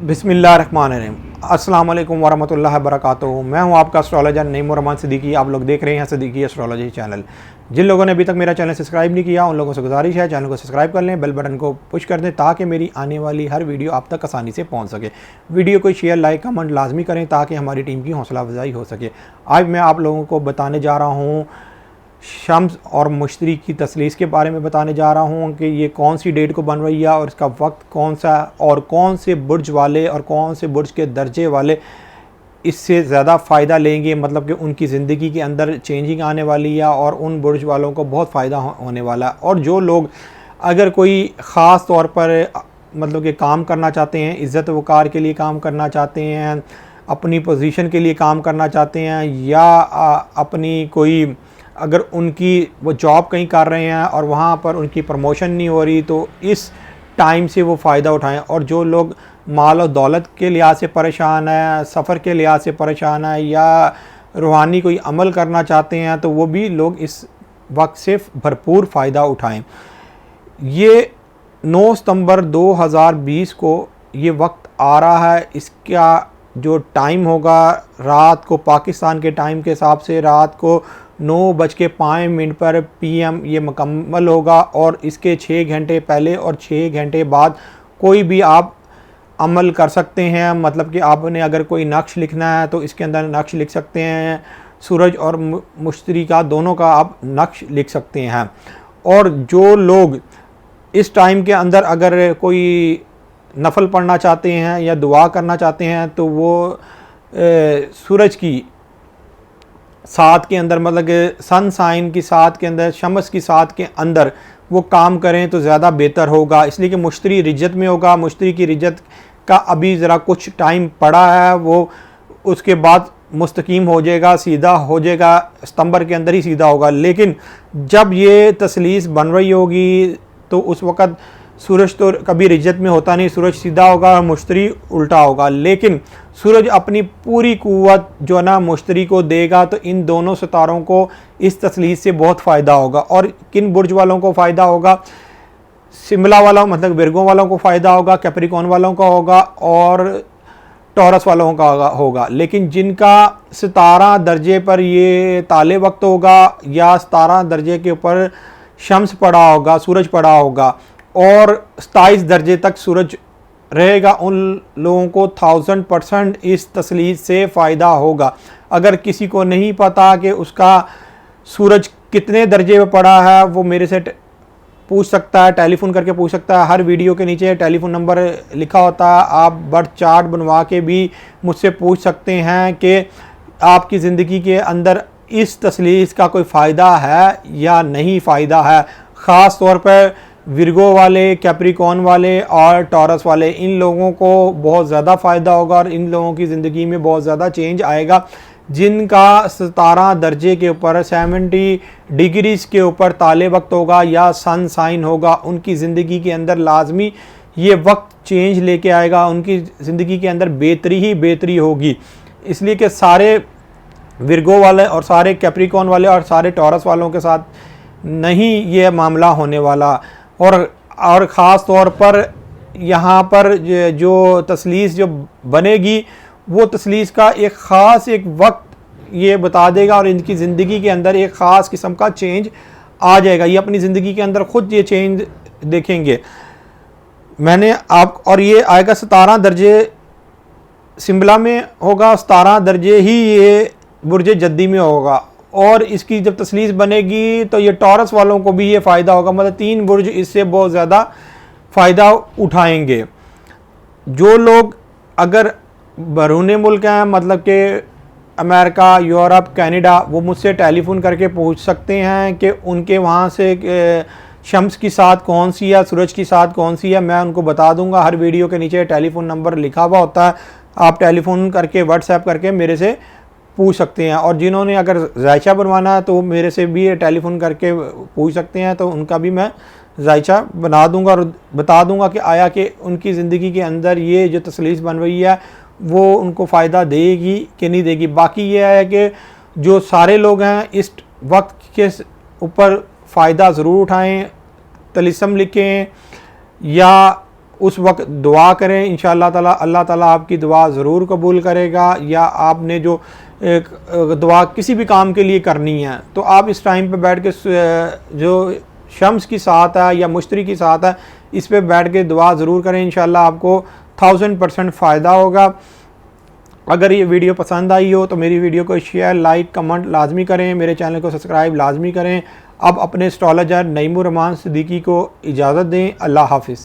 बिस्मिल्लाहिर्रहमानिर्रहीम। अस्सलाम वालेकुम वरहमतुल्लाहि वबरकातुहू। मैं हूं आपका एस्ट्रोलॉजर नईमुर सिद्दीकी। आप लोग देख रहे हैं सिद्दीकी एस्ट्रोलॉजी चैनल। जिन लोगों ने अभी तक मेरा चैनल सब्सक्राइब नहीं किया उन लोगों से गुजारिश है चैनल को सब्सक्राइब कर लें, बेल बटन को पुश कर दें ताकि मेरी आने वाली हर वीडियो आप तक आसानी से पहुंच सके। वीडियो को शेयर लाइक कमेंट लाजमी करें ताकि हमारी टीम की हौसला अफजाई हो सके। आज मैं आप लोगों को बताने जा रहा हूँ शम्स और मुश्तरी की तसलीस के बारे में बताने जा रहा हूँ कि ये कौन सी डेट को बन रही है और इसका वक्त कौन सा और कौन से बुर्ज वाले और कौन से बुर्ज के दर्जे वाले इससे ज़्यादा फ़ायदा लेंगे, मतलब कि उनकी ज़िंदगी के अंदर चेंजिंग आने वाली है और उन बुर्ज वालों को बहुत फ़ायदा होने वाला है। और जो लोग अगर कोई ख़ास तौर पर मतलब कि काम करना चाहते हैं, इज़्ज़त वक़ार के लिए काम करना चाहते हैं, अपनी पोजीशन के लिए काम करना चाहते हैं, या अपनी कोई अगर उनकी वो जॉब कहीं कर रहे हैं और वहाँ पर उनकी प्रमोशन नहीं हो रही तो इस टाइम से वो फ़ायदा उठाएं। और जो लोग माल और दौलत के लिहाज से परेशान है, सफ़र के लिहाज से परेशान है या रूहानी कोई अमल करना चाहते हैं तो वो भी लोग इस वक्त से भरपूर फ़ायदा उठाएं। ये 9 सितंबर 2020 को ये वक्त आ रहा है। इसका जो टाइम होगा रात को पाकिस्तान के टाइम के हिसाब से रात को 9:05 पर PM ये मुकम्मल होगा और इसके 6 घंटे पहले और 6 घंटे बाद कोई भी आप अमल कर सकते हैं। मतलब कि आपने अगर कोई नक्श लिखना है तो इसके अंदर नक्श लिख सकते हैं। सूरज और मुश्तरी का दोनों का आप नक्श लिख सकते हैं। और जो लोग इस टाइम के अंदर अगर कोई नफल पढ़ना चाहते हैं या दुआ करना चाहते हैं तो वो सूरज की साथ के अंदर, मतलब कि सन साइन की साथ के अंदर, शम्स की साथ के अंदर वो काम करें तो ज़्यादा बेहतर होगा। इसलिए कि मुश्तरी रिजत में होगा। मुश्तरी की रिजत का अभी ज़रा कुछ टाइम पड़ा है, वो उसके बाद मुस्तकीम हो जाएगा, सीधा हो जाएगा, सितंबर के अंदर ही सीधा होगा। लेकिन जब ये तसलीस बन रही होगी तो उस वक़्त सूरज तो कभी रिजत में होता नहीं, सूरज सीधा होगा और मुश्तरी उल्टा होगा। लेकिन सूरज अपनी पूरी कुव्वत जो है ना मुश्तरी को देगा तो इन दोनों सितारों को इस तसलीस से बहुत फ़ायदा होगा। और किन बुर्ज वालों को फ़ायदा होगा? शिमला वालों मतलब विर्गो वालों को फ़ायदा होगा, कैप्रिकॉर्न वालों का होगा और टॉरस वालों का होगा। लेकिन जिनका सितारा दर्जे पर ये ताले वक्त होगा या सितारा दर्जे के ऊपर शम्स पड़ा होगा, सूरज पड़ा होगा और 27 दर्जे तक सूरज रहेगा, उन लोगों को 1000% इस तसलीस से फ़ायदा होगा। अगर किसी को नहीं पता कि उसका सूरज कितने दर्जे में पड़ा है वो मेरे से पूछ सकता है, टेलीफ़ोन करके पूछ सकता है। हर वीडियो के नीचे टेलीफ़ोन नंबर लिखा होता है। आप बर्थ चार्ट बनवा के भी मुझसे पूछ सकते हैं कि आपकी ज़िंदगी के अंदर इस तसलीस का कोई फ़ायदा है या नहीं फ़ायदा है। ख़ास तौर पर विर्गो वाले, कैप्रिकॉर्न वाले और टॉरस वाले, इन लोगों को बहुत ज़्यादा फ़ायदा होगा और इन लोगों की ज़िंदगी में बहुत ज़्यादा चेंज आएगा। जिनका 17 दर्जे के ऊपर 70 डिग्रीज़ के ऊपर ताले वक्त होगा या सन साइन होगा, उनकी ज़िंदगी के अंदर लाजमी ये वक्त चेंज लेके आएगा। उनकी ज़िंदगी के अंदर बेहतरी ही बेहतरी होगी। इसलिए कि सारे विर्गो वाले और सारे कैप्रिकॉर्न वाले और सारे टॉरस वालों के साथ नहीं ये मामला होने वाला। और ख़ास तौर पर यहाँ पर जो तसलीस जो बनेगी वो तसलीस का एक ख़ास एक वक्त ये बता देगा और इनकी ज़िंदगी के अंदर एक ख़ास किस्म का चेंज आ जाएगा। ये अपनी ज़िंदगी के अंदर ख़ुद ये चेंज देखेंगे। मैंने आप और ये आएगा 17 दर्जे शिमला में होगा, 17 दर्जे ही ये बुर्ज जद्दी में होगा। और इसकी जब तसलीस बनेगी तो ये टॉरस वालों को भी ये फ़ायदा होगा। मतलब 3 बुर्ज इससे बहुत ज़्यादा फ़ायदा उठाएंगे। जो लोग अगर बैरून मुल्क हैं, मतलब कि अमेरिका, यूरोप, कनाडा, वो मुझसे टेलीफ़ोन करके पूछ सकते हैं कि उनके वहाँ से शम्स की साथ कौन सी है, सूरज की साथ कौन सी है। मैं उनको बता दूंगा। हर वीडियो के नीचे टेलीफ़ोन नंबर लिखा हुआ होता है। आप टेलीफ़ोन करके व्हाट्सएप करके मेरे से पूछ सकते हैं। और जिन्होंने अगर जायचा बनवाना है तो मेरे से भी टेलीफ़ोन करके पूछ सकते हैं, तो उनका भी मैं जायचा बना दूंगा और बता दूंगा कि आया कि उनकी ज़िंदगी के अंदर ये जो तसलीस बन रही है वो उनको फ़ायदा देगी कि नहीं देगी। बाकी ये है कि जो सारे लोग हैं इस वक्त के ऊपर फ़ायदा ज़रूर उठाएं, तलिस्म लिखें या उस वक्त दुआ करें, इंशाअल्लाह ताला अल्लाह ताला आपकी दुआ ज़रूर कबूल करेगा। या आपने जो एक दुआ किसी भी काम के लिए करनी है तो आप इस टाइम पे बैठ के जो शम्स की साथ है या मुश्तरी की साथ है इस पे बैठ के दुआ ज़रूर करें, इंशाअल्लाह आपको 1000% फ़ायदा होगा। अगर ये वीडियो पसंद आई हो तो मेरी वीडियो को शेयर, लाइक, कमेंट लाजमी करें, मेरे चैनल को सब्सक्राइब लाजमी करें। अब अपने एस्ट्रोलॉजर नईमुर रहमान सिद्दीकी को इजाज़त दें। अल्लाह हाफिज़।